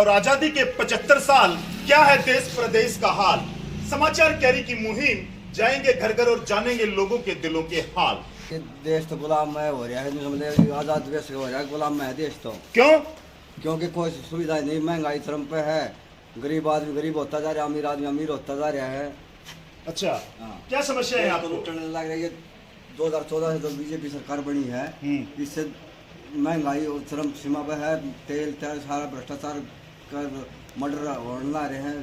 और आजादी के 75 साल, क्या है देश प्रदेश का हाल। समाचार कैरी की मुहिम, जाएंगे घर घर और जानेंगे लोगों के दिलों के हाल। ये देश तो गुलाम में हो रहा है, मतलब आजाद देश हो रहा है, गुलाम में है देश तो। क्यों? क्योंकि कोई सुविधा नहीं, महंगाई चरम पे है, गरीब आदमी गरीब होता जा रहा है, अमीर आदमी अमीर होता जा रहा है। अच्छा, हाँ। क्या समस्या है आपको? लुटने लग रही है। 2014 से तो बीजेपी सरकार बनी है, इससे महंगाई और चरम सीमा पे है। तेल सारा भ्रष्टाचार कर मर्डर होने ला रहे हैं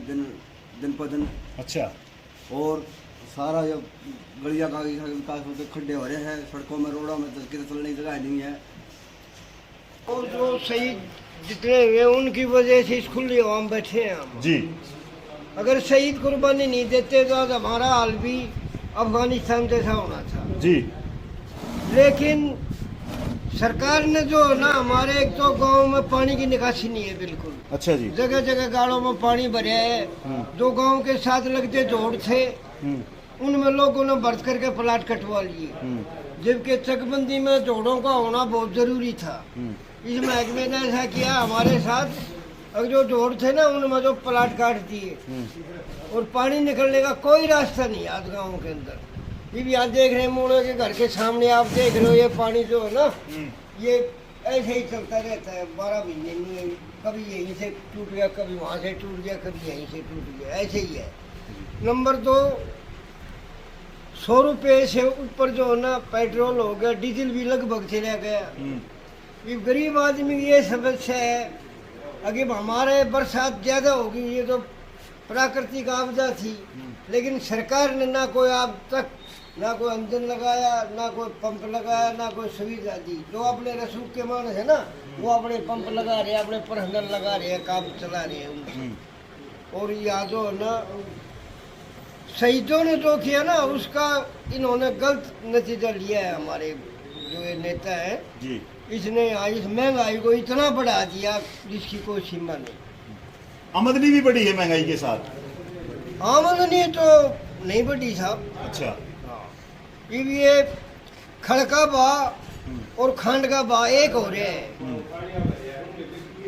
दिन पर दिन। अच्छा, और सारा जो गलियाँ का विकास होकर खड्डे हो रहे हैं, सड़कों में रोडों में किसी चलने की जगह नहीं है। और जो शहीद जितने हुए उनकी वजह से इस खुली हवा में बैठे हैं हम जी। अगर शहीद कुर्बानी नहीं देते तो आज हमारा हाल भी अफगानिस्तान जैसा होना था जी। लेकिन सरकार ने जो ना हमारे एक तो गांव में पानी की निकासी नहीं है बिल्कुल। अच्छा जी। जगह जगह गाड़ों में पानी भरे है। जो गांव के साथ लगते जोड़ थे उनमें लोगों ने बरत करके प्लाट कटवा लिए, जबकि चकबंदी में जोड़ों का होना बहुत जरूरी था। इस महकमे ने ऐसा किया हमारे साथ, अब जो जोड़ थे ना उनमें जो प्लाट काट दिए और पानी निकलने का कोई रास्ता नहीं आज गाँव के अंदर। ये भी आज देख रहे हैं मोड़ो के घर के सामने, आप देख रहे हो ये पानी जो है ना ये ऐसे ही चलता रहता है 12 महीने में। कभी यहीं से टूट गया, कभी वहाँ से टूट गया, कभी यहीं से टूट गया, ऐसे ही है। नंबर 2, 100 रुपये से ऊपर जो है ना पेट्रोल हो गया, डीजल भी लगभग चला गया। ये गरीब आदमी की ये समस्या है। अगर हमारे बरसात ज़्यादा होगी, ये तो प्राकृतिक आपदा थी, लेकिन सरकार ने ना कोई अब तक ना कोई इंजन लगाया, ना कोई पंप लगाया, ना कोई सुविधा दी। जो अपने रसूख के मानस है ना वो अपने पंप लगा रहे हैं, अपने परहंदर लगा रहे हैं, काम चला रहे हैं उनसे। और यहाँ जो है ना शहीदों ने जो किया ना उसका इन्होंने गलत नतीजा लिया है। हमारे जो ये नेता है जी, इसने इस महंगाई को इतना बढ़ा दिया जिसकी कोई सीमा नहीं। आमदनी भी बढ़ी है महंगाई के साथ। आमदनी तो नहीं बढ़ी साहब। अच्छा। ये खड़ का भाव और खंड का भाव एक हो रहे हैं।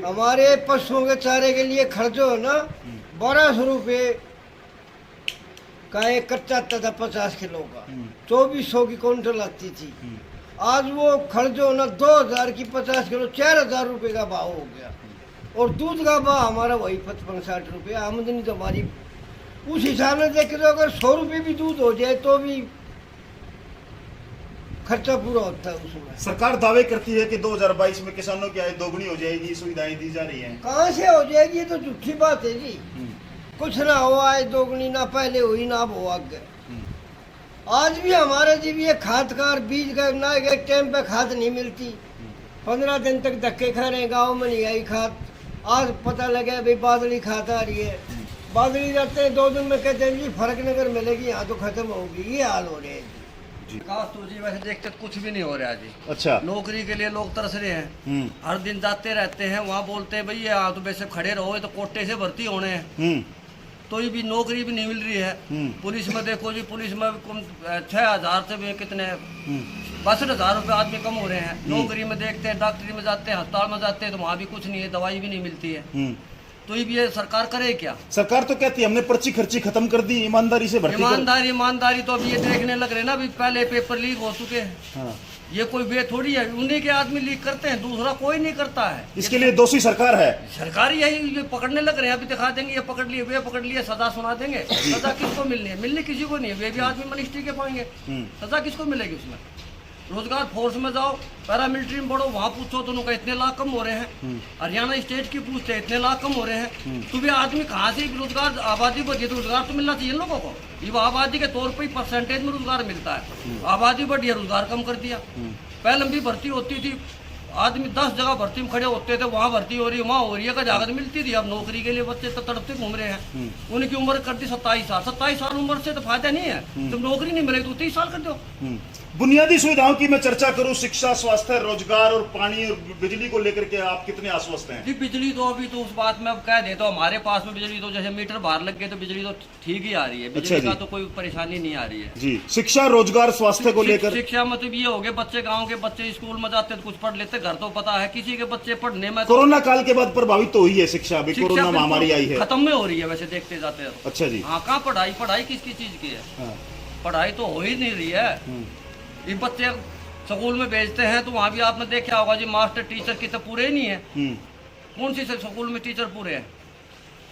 हमारे पशुओं के चारे के लिए खर्च हो ना 1200 रुपये का एक कच्चा आता था 50 किलो का, 2400 की क्विंटल आती थी। आज वो खर्च हो ना 2000 की 50 किलो 4000 रुपये का भाव हो गया। और दूध का भाव हमारा वही 55-60 रुपये। आमदनी तो हमारी उस हिसाब से देखे तो अगर 100 रुपये भी दूध हो जाए तो भी खर्चा पूरा होता है उसमें। सरकार दावे करती है कि 2022 में किसानों की आय दोगुनी हो जाएगी, सुविधाएं दी जा रही हैं। कहाँ से हो जाएगी? ये तो झूठी बात है जी। कुछ ना हुआ आय दोगुनी, ना पहले हुई ना अब हो आगे। आज भी हमारे जी भी ये खादकार बीज का ना एक टाइम पे खाद नहीं मिलती। 15 दिन तक धक्के खा रहे हैं, गाँव में नहीं आई खाद। आज पता लगा भाई बादली खाद आ रही है, बादली जाते हैं 2 दिन में कहते हैं जी फर्क नगर मिलेगी, यहाँ तो खत्म होगी। ये हाल हो रहे हैं जी। विकास तो जी वैसे देखते कुछ भी नहीं हो रहा जी। अच्छा। नौकरी के लिए लोग तरस रहे हैं, हर दिन जाते रहते हैं, वहाँ बोलते हैं भाई यहाँ तो वैसे खड़े रहो, ये तो कोटे से भर्ती होने हैं, तो ये भी नौकरी भी नहीं मिल रही है। पुलिस में देखो जी, पुलिस में 6000 से भी कितने 62,000 रुपये आदमी कम हो रहे हैं। नौकरी में देखते हैं, डॉक्टरी में जाते हैं, अस्पताल में जाते हैं तो वहाँ भी कुछ नहीं है, दवाई भी नहीं मिलती है। तो ये सरकार करे क्या? सरकार तो कहती है हमने पर्ची खर्ची खत्म कर दी, ईमानदारी से भर्ती ईमानदारी तो अब ये देखने लग रहे ना, अभी पहले पेपर लीक हो चुके हैं। हाँ। ये कोई वे थोड़ी है, उन्हीं के आदमी लीक करते हैं, दूसरा कोई नहीं करता है। इसके लिए दोषी सरकार है। सरकार यही ये पकड़ने लग रहे हैं, अभी दिखा देंगे ये पकड़ लिए, वे पकड़ लिए, सजा सुना देंगे। सजा किसको मिलनी है? मिलनी किसी को नहीं है, वे भी आदमी मिनिस्ट्री के पाएंगे, सजा किसको मिलेगी उसमें? रोजगार फोर्स में जाओ, पैरामिलिट्री में बढ़ो, वहाँ पूछो तो उनका इतने लाख कम हो रहे हैं। हरियाणा स्टेट की पूछते हैं इतने लाख कम हो रहे हैं। तो भी आदमी कहाँ से रोजगार, आबादी बढ़ी तो रोजगार तो मिलना चाहिए लोगों को। ये आबादी के तौर पर ही परसेंटेज में रोजगार मिलता है। आबादी बढ़ी है, रोजगार कम कर दिया। पहले लंबी भर्ती होती थी, आदमी 10 जगह भर्ती में खड़े होते थे, वहाँ भर्ती हो रही है, वहाँ हो रही है का जागत मिलती थी। अब नौकरी के लिए बच्चे तो तड़पते घूम रहे हैं। उनकी उम्र कर दी 27 साल। 27 साल उम्र से तो फायदा नहीं है। जब नौकरी नहीं मिलेगी तो 30 साल कर दो। बुनियादी सुविधाओं की मैं चर्चा करूं, शिक्षा, स्वास्थ्य, रोजगार और पानी और बिजली को लेकर के आप कितने आश्वस्त हैं? जी बिजली तो अभी तो उस बात में अब कह देता हूँ, हमारे पास में बिजली तो जैसे मीटर बाहर लग गए तो बिजली तो ठीक ही आ रही है, बिजली का तो कोई परेशानी नहीं आ रही है जी। शिक्षा, रोजगार, स्वास्थ्य को लेकर? शिक्षा मतलब ये हो गया, बच्चे गाँव के बच्चे स्कूल में जाते तो कुछ पढ़ लेते, घर तो पता है किसी के बच्चे पढ़ने में कोरोना काल के बाद प्रभावित तो हुई है शिक्षा, अभी कोरोना महामारी आई है, खत्म में हो रही है वैसे देखते जाते हैं। अच्छा जी। हाँ, कहाँ पढ़ाई किसकी चीज की है? पढ़ाई तो हो ही नहीं रही है। ये बच्चे स्कूल में भेजते हैं तो वहाँ भी आपने देखा होगा जी, मास्टर टीचर की तो पूरे नहीं है। कौन सी स्कूल में टीचर पूरे हैं?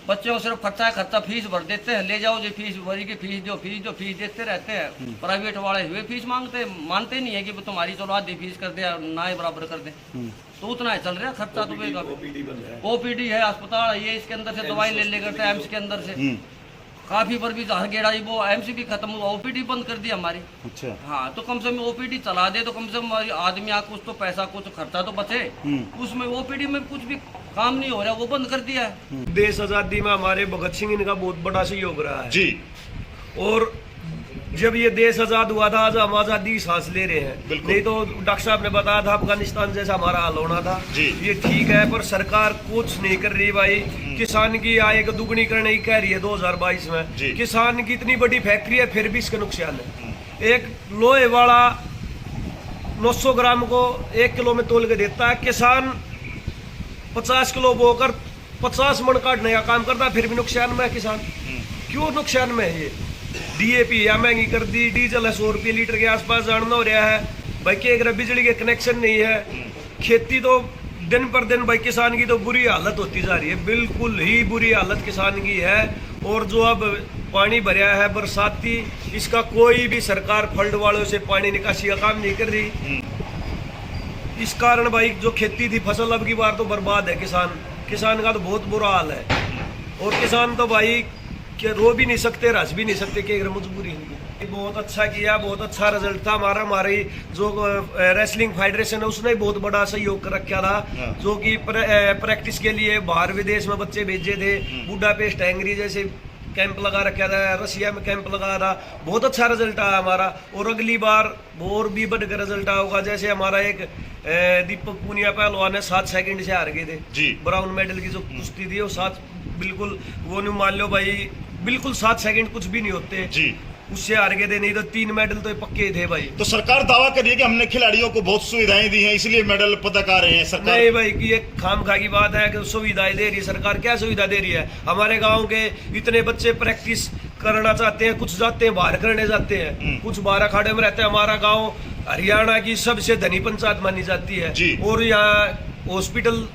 बच्चों को सिर्फ खर्चा फीस भर देते हैं, ले जाओ जी फीस भरी की, फीस दो फीस देते रहते हैं। प्राइवेट वाले हुए फीस मानते नहीं है कि तुम्हारी चलो आधी फीस कर दे, ना ही बराबर कर दे, तो उतना है चल रहा है खर्चा। तो ओपीडी है, अस्पताल है, ये इसके अंदर से दवाई ले करते हैं एम्स के अंदर से। काफी पर भी गेड़ाई वो एमसी भी खत्म हुआ, ओपीडी बंद कर दी हमारी। अच्छा। हाँ, तो कम से कम ओपीडी चला दे तो कम से कम आदमी आ कुछ तो पैसा कुछ खर्चा तो बचे। उसमें ओपीडी में कुछ भी काम नहीं हो रहा, वो बंद कर दिया है। देश आजादी में हमारे भगत सिंह इनका बहुत बड़ा सहयोग रहा है जी। और जब ये देश आजाद हुआ था, आज हम आजादी की सांस ले रहे हैं। नहीं तो डॉक्टर साहब ने बताया था अफगानिस्तान जैसा हमारा हाल होना था जी। ये ठीक है, पर सरकार कुछ नहीं कर रही भाई। किसान की आय को दुगनी करने की कह रही है 2022 में। किसान की इतनी बड़ी फैक्ट्री है फिर भी इसका नुकसान है। एक लोहे वाला 900 ग्राम को 1 किलो में तोल के देता है, किसान 50 किलो बोकर 50 मन काटने का काम करता है, फिर भी नुकसान में है किसान। क्यों नुकसान में है? ये डीएपी या महंगी कर दी, डीजल है 100 रुपये लीटर के आसपास जानना हो रहा है भाई कि अगर बिजली के कनेक्शन नहीं है, खेती तो दिन पर दिन भाई किसान की तो बुरी हालत होती जा रही है, बिल्कुल ही बुरी हालत किसान की है। और जो अब पानी भरा है बरसाती, इसका कोई भी सरकार फंड वालों से पानी निकासी का काम नहीं कर रही। इस कारण भाई जो खेती थी फसल अब की बार तो बर्बाद है। किसान का तो बहुत बुरा हाल है। और किसान तो भाई कि रो भी नहीं सकते, रस भी नहीं सकते कि अगर मजबूरी है। बहुत अच्छा किया, बहुत अच्छा रिजल्ट था हमारा। हमारी जो रेसलिंग फेडरेशन है उसने बहुत बड़ा सहयोग कर रखा था, जो कि प्रैक्टिस के लिए बाहर विदेश में बच्चे भेजे थे। बुडापेस्ट, हंगरी जैसे कैंप लगा रखा था, रशिया में कैंप लगा था। बहुत अच्छा रिजल्ट आया हमारा, और अगली बार और भी बढ़कर रिजल्ट होगा। जैसे हमारा एक दीपक पूनिया पहलवान है, 7 सेकंड से हार गए थे ब्राउन मेडल की जो कुश्ती थी, वो 7 बिल्कुल वो नहीं मान लो भाई, बिल्कुल 7 सेकंड कुछ भी नहीं होते जी, उससे हार गए थे। नहीं तो 3 मेडल तो पक्के थे भाई। तो सरकार दावा कर रही है कि हमने खिलाड़ियों को बहुत सुविधाएं दी हैं इसलिए मेडल पदक आ रहे हैं। सरकार नहीं भाई, कि ये खामखा की बात है कि सुविधाएं दे रही है सरकार। क्या सुविधा दे रही है? हमारे गांव के इतने बच्चे प्रैक्टिस करना चाहते हैं, कुछ जाते हैं बाहर करने जाते हैं, कुछ बाहर अखाड़े में रहते हैं। हमारा गाँव हरियाणा की सबसे धनी पंचायत मानी जाती है, और यहाँ हॉस्पिटल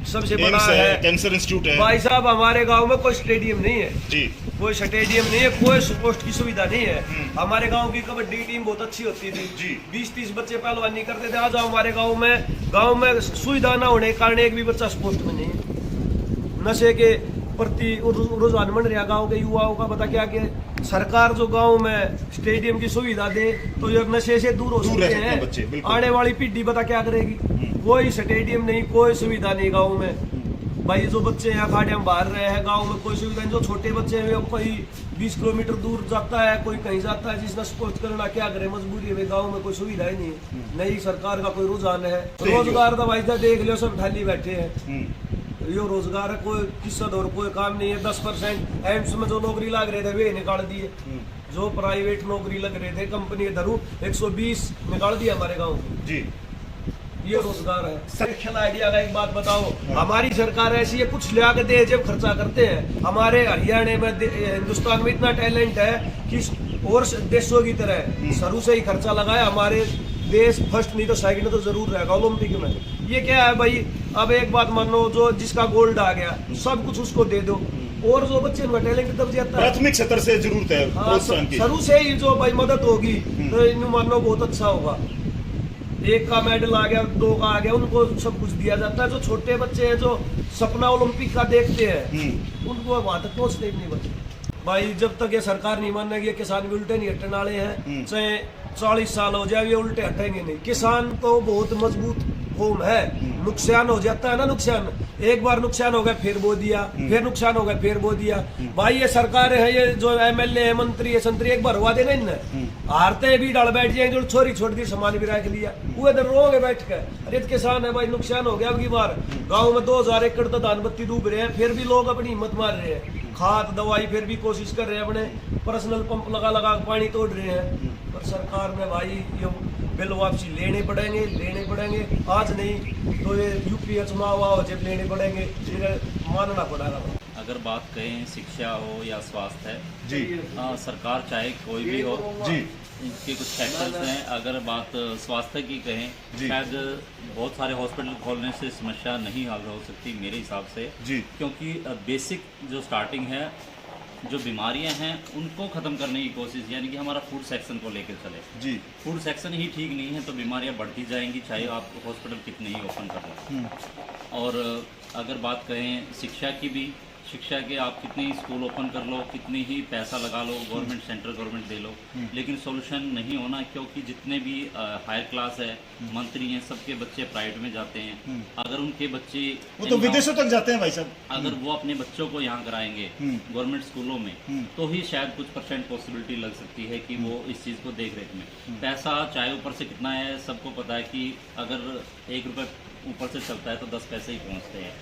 सबसे बड़ा है, कैंसर इंस्टीट्यूट है। भाई साहब हमारे गांव में कोई स्टेडियम नहीं है जी, कोई स्टेडियम नहीं है, कोई स्पोर्ट्स की सुविधा नहीं है। हमारे गांव की कबड्डी टीम बहुत अच्छी होती थी जी, 20-30 बच्चे पहलवानी करते थे। आज हमारे गांव में सुविधा न होने के कारण एक भी बच्चा स्पोर्ट्स में नहीं है। नशे के प्रति रुझान बन रहा गाँव के युवाओं का। बता क्या कि सरकार जो गांव में स्टेडियम की सुविधा दे तो ये नशे से दूर हो सकते हैं। आने वाली पीढ़ी बता क्या करेगी? कोई स्टेडियम नहीं, कोई सुविधा नहीं गांव में। भाई जो बच्चे यहाँ अखाड़े में बाहर रहे हैं, गांव में कोई सुविधा नहीं। जो छोटे बच्चे हैं कोई 20 किलोमीटर दूर जाता है, कोई कहीं जाता है, जिसने स्पोर्ट्स करना क्या करे, मजबूरी है। गाँव में कोई सुविधा ही नहीं है। नई सरकार का कोई रुझान है। रोजगार तो भाई देख लो, सब खाली बैठे हैं। यो रोजगार है, कोई किस्सत और कोई काम नहीं है। 10% एम्स में जो नौकरी लग रहे थे वे निकाल दिए। जो प्राइवेट नौकरी लग रहे थे कंपनी के धरू 120 निकाल दिया हमारे गाँव जी। ये रोजगार है। सेक्शन आइडिया का एक बात बताओ, हमारी सरकार ऐसी है, कुछ लिया के दे जब खर्चा करते हैं। हमारे हरियाणा में हिंदुस्तान में इतना टैलेंट है कि और देशों की तरह शुरू से ही खर्चा लगाया। हमारे देश फर्स्ट नहीं तो सेकंड तो जरूर रहेगा ओलंपिक में। ये क्या है भाई, अब एक बात मानो, जो जिसका गोल्ड आ गया सब कुछ उसको दे दो, और जो बच्चे उनका टैलेंट तब जाता है। प्राथमिक स्तर से जरूरत है प्रोत्साहन की। शुरू से ही जो भाई मदद होगी तो इन मानो बहुत अच्छा होगा। 1 का मेडल आ गया, 2 का आ गया, उनको सब कुछ दिया जाता है। जो छोटे बच्चे हैं जो सपना ओलंपिक का देखते हैं, उनको वहां तक पहुंचने ही नहीं बचे भाई। जब तक ये सरकार नहीं मानेगी ये किसान भी उल्टे नहीं हटने वाले हैं, चाहे 40 साल हो जाए ये उल्टे हटेंगे नहीं। किसान तो बहुत मजबूत कौम है। नुकसान हो जाता है ना, नुकसान एक बार नुकसान हो गया फिर बो दिया, फिर नुकसान हो गया फिर बो दिया। भाई ये सरकार है, ये जो MLA है, मंत्री है, संतरी, एक बार हुआ देना इनने हारते भी डाल बैठ जाएंगे, जो छोरी छोड़ दी सामान भी रख लिया, वो इधर रोगे बैठ कर। अरे किसान है भाई, नुकसान हो गया। अबकी बार गाँव में 2000 एकड़ तो धान बत्ती डूब रहे हैं, फिर भी लोग अपनी हिम्मत मार रहे हैं, खाद दवाई फिर भी कोशिश कर रहे हैं, अपने पर्सनल पंप लगा लगा पानी तोड़ रहे हैं। पर सरकार में भाई ये बिल वापसी लेने पड़ेंगे, आज नहीं तो ये यूपी चुनाव आओ जब लेने पड़ेंगे, मानना पड़ेगा। अगर बात करें शिक्षा हो या स्वास्थ्य है जी, सरकार चाहे कोई भी हो जी, इनके कुछ फैक्टर्स हैं। अगर बात स्वास्थ्य की कहें, जी। शायद बहुत सारे हॉस्पिटल खोलने से समस्या नहीं हल हो सकती मेरे हिसाब से जी। क्योंकि बेसिक जो स्टार्टिंग है, जो बीमारियां हैं उनको ख़त्म करने की कोशिश, यानी कि हमारा फूड सेक्शन को लेकर चले। जी, फूड सेक्शन ही ठीक नहीं है तो बीमारियां बढ़ती जाएंगी, चाहे आप हॉस्पिटल कितने ही ओपन कर लो। और अगर बात करें शिक्षा की भी, शिक्षा के आप कितने ही स्कूल ओपन कर लो, कितनी ही पैसा लगा लो, गवर्नमेंट सेंट्रल गवर्नमेंट दे लो, लेकिन सॉल्यूशन नहीं होना, क्योंकि जितने भी हायर क्लास है, मंत्री हैं, सबके बच्चे प्राइवेट में जाते हैं। अगर उनके बच्चे वो तो विदेशों तक जाते हैं भाई साहब। अगर वो अपने बच्चों को यहाँ कराएंगे गवर्नमेंट स्कूलों में, तो ही शायद कुछ % पॉसिबिलिटी लग सकती है कि वो इस चीज़ को देख रेख में। पैसा चाहे ऊपर से कितना है, सबको पता है कि अगर 1 रुपये ऊपर से चलता है तो 10 पैसे ही पहुँचते हैं।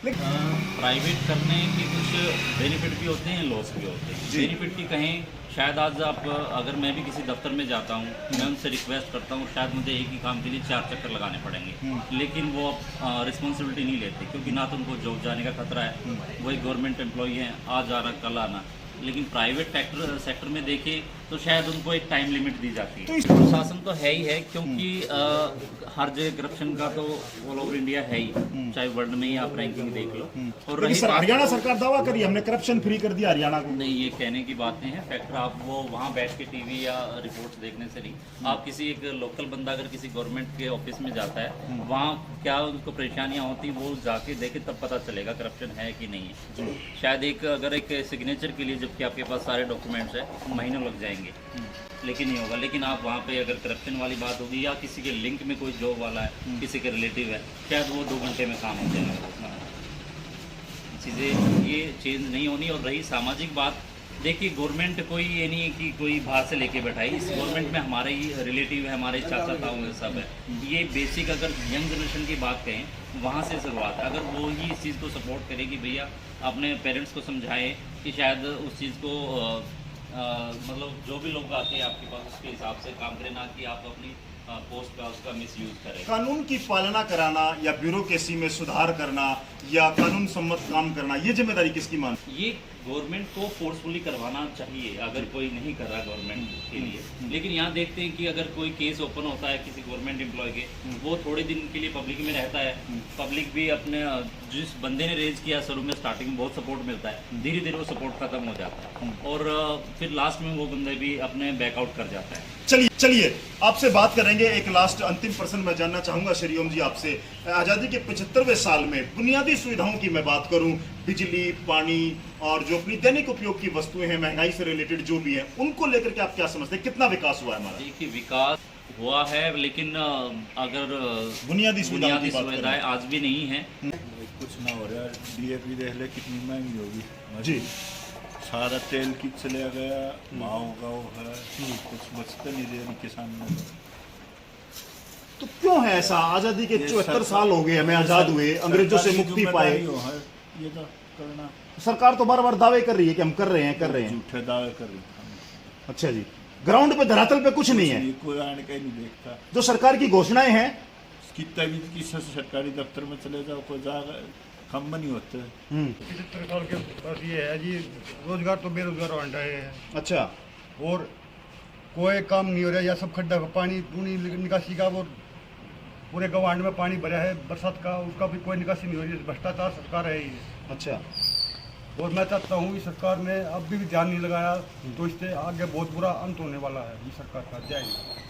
प्राइवेट करने के कुछ बेनिफिट भी होते हैं, लॉस भी होते हैं। बेनिफिट की कहें, शायद आज आप, अगर मैं भी किसी दफ्तर में जाता हूँ, मैं उनसे रिक्वेस्ट करता हूँ, शायद मुझे एक ही काम के लिए 4 चक्कर लगाने पड़ेंगे, लेकिन वो रिस्पॉन्सिबिलिटी नहीं लेते, क्योंकि ना तो उनको जॉब जाने का खतरा है, वही गवर्नमेंट एम्प्लॉई हैं, आज आना कल आना। लेकिन प्राइवेट सेक्टर में देखें तो शायद उनको एक टाइम लिमिट दी जाती है। प्रशासन तो है ही है, क्योंकि हर जगह करप्शन का तो ऑल ओवर इंडिया है ही, चाहे वर्ल्ड में ही आप रैंकिंग देख लो। और रही हरियाणा सरकार दावा करी हमने करप्शन फ्री कर दिया हरियाणा को। नहीं, ये कहने की बात नहीं है, फैक्टर आप वो वहाँ बैठ के टीवी या रिपोर्ट्स देखने से नहीं, आप किसी एक लोकल बंदा अगर किसी गवर्नमेंट के ऑफिस में जाता है, वहाँ क्या उनको परेशानियाँ होती, वो जाके देखे तब पता चलेगा करप्शन है कि नहीं है। शायद अगर एक सिग्नेचर के लिए, जबकि आपके पास सारे डॉक्यूमेंट्स हैं, महीनों लग जाएंगे, लेकिन नहीं होगा। लेकिन आप वहाँ पे अगर करप्शन वाली बात होगी, या किसी के लिंक में कोई जॉब वाला है, किसी के रिलेटिव है, शायद वो 2 घंटे में काम हो जाएगा। चीज़ें ये चेंज नहीं होनी। और रही सामाजिक बात, देखिए गवर्नमेंट कोई ये नहीं है कि कोई बाहर से लेके बैठा है, इस गवर्नमेंट में हमारे ही रिलेटिव है, हमारे चाचा ताऊ सब है। ये बेसिक अगर यंग जनरेशन की बात कहें, वहाँ से शुरुआत है। अगर वो ही इस चीज़ को सपोर्ट करे कि भैया अपने पेरेंट्स को समझाएं कि शायद उस चीज़ को मतलब जो भी लोग आते हैं आपके पास, उसके हिसाब से काम करें, ना कि आप अपनी पोस्ट का उसका मिसयूज करें। कानून की पालना कराना या ब्यूरोक्रेसी में सुधार करना या कानून सम्मत काम करना, ये जिम्मेदारी किसकी मान? ये गवर्नमेंट को फोर्सफुली करवाना चाहिए, अगर कोई नहीं कर रहा गवर्नमेंट के लिए। लेकिन यहाँ देखते हैं कि अगर कोई केस ओपन होता है किसी गवर्नमेंट एम्प्लॉय के, वो थोड़े दिन के लिए पब्लिक में रहता है, पब्लिक भी अपने जिस बंदे ने रेज किया शुरू में स्टार्टिंग में बहुत सपोर्ट मिलता है, धीरे धीरे वो सपोर्ट खत्म हो जाता है और फिर लास्ट में वो बंदे भी अपने बैकआउट कर जाता है। चलिए आपसे बात करेंगे। एक लास्ट अंतिम प्रश्न मैं जानना चाहूंगा श्रीओम जी आपसे, आज़ादी के 75वें साल में बुनियादी सुविधाओं की मैं बात करूं, बिजली, पानी और जो अपनी दैनिक उपयोग की वस्तुएं हैं, महंगाई से रिलेटेड जो भी है, उनको लेकर के आप क्या समझते हैं, कितना विकास हुआ है हमारा? देखिए विकास हुआ है, लेकिन अगर बुनियादी सुविधाएं आज भी नहीं है। कुछ ना हो रहा है। DAP देख ले कितनी महंगी होगी जी, सारा तेल की चले गया, भाव गाँव है, कुछ बचता नहीं रहे किसान में। तो क्यों है ऐसा? आज़ादी के 74 साल हो गए हमें आज़ाद हुए, अंग्रेजों से मुक्ति पाए, ये तो करना। सरकार तो बार बार दावे कर रही है कि हम कर रहे हैं। झूठे दावे कर रहे हैं। अच्छा जी, ग्राउंड पे धरातल पे कुछ नहीं है, कोई आने का ही नहीं देखता। जो सरकार की घोषणाएं हैं, कितना भी किसी सरकारी दफ्तर में चले जाओ, कोई जाएगा कम नहीं होते। 75 साल के पास ये है जी, रोजगार तो बेरोजगार बांटा है। अच्छा, और कोई काम नहीं हो रहा, या सब खड्डा पानी पूरी निकासी का, वो पूरे गवांड में पानी भरा है बरसात का, उसका भी कोई निकासी नहीं हो रही है। भ्रष्टाचार सरकार है ये। अच्छा, और मैं चाहता हूँ इस सरकार ने अब भी ध्यान नहीं लगाया तो इससे आगे बहुत बुरा अंत होने वाला है इस सरकार का। जय हिंद।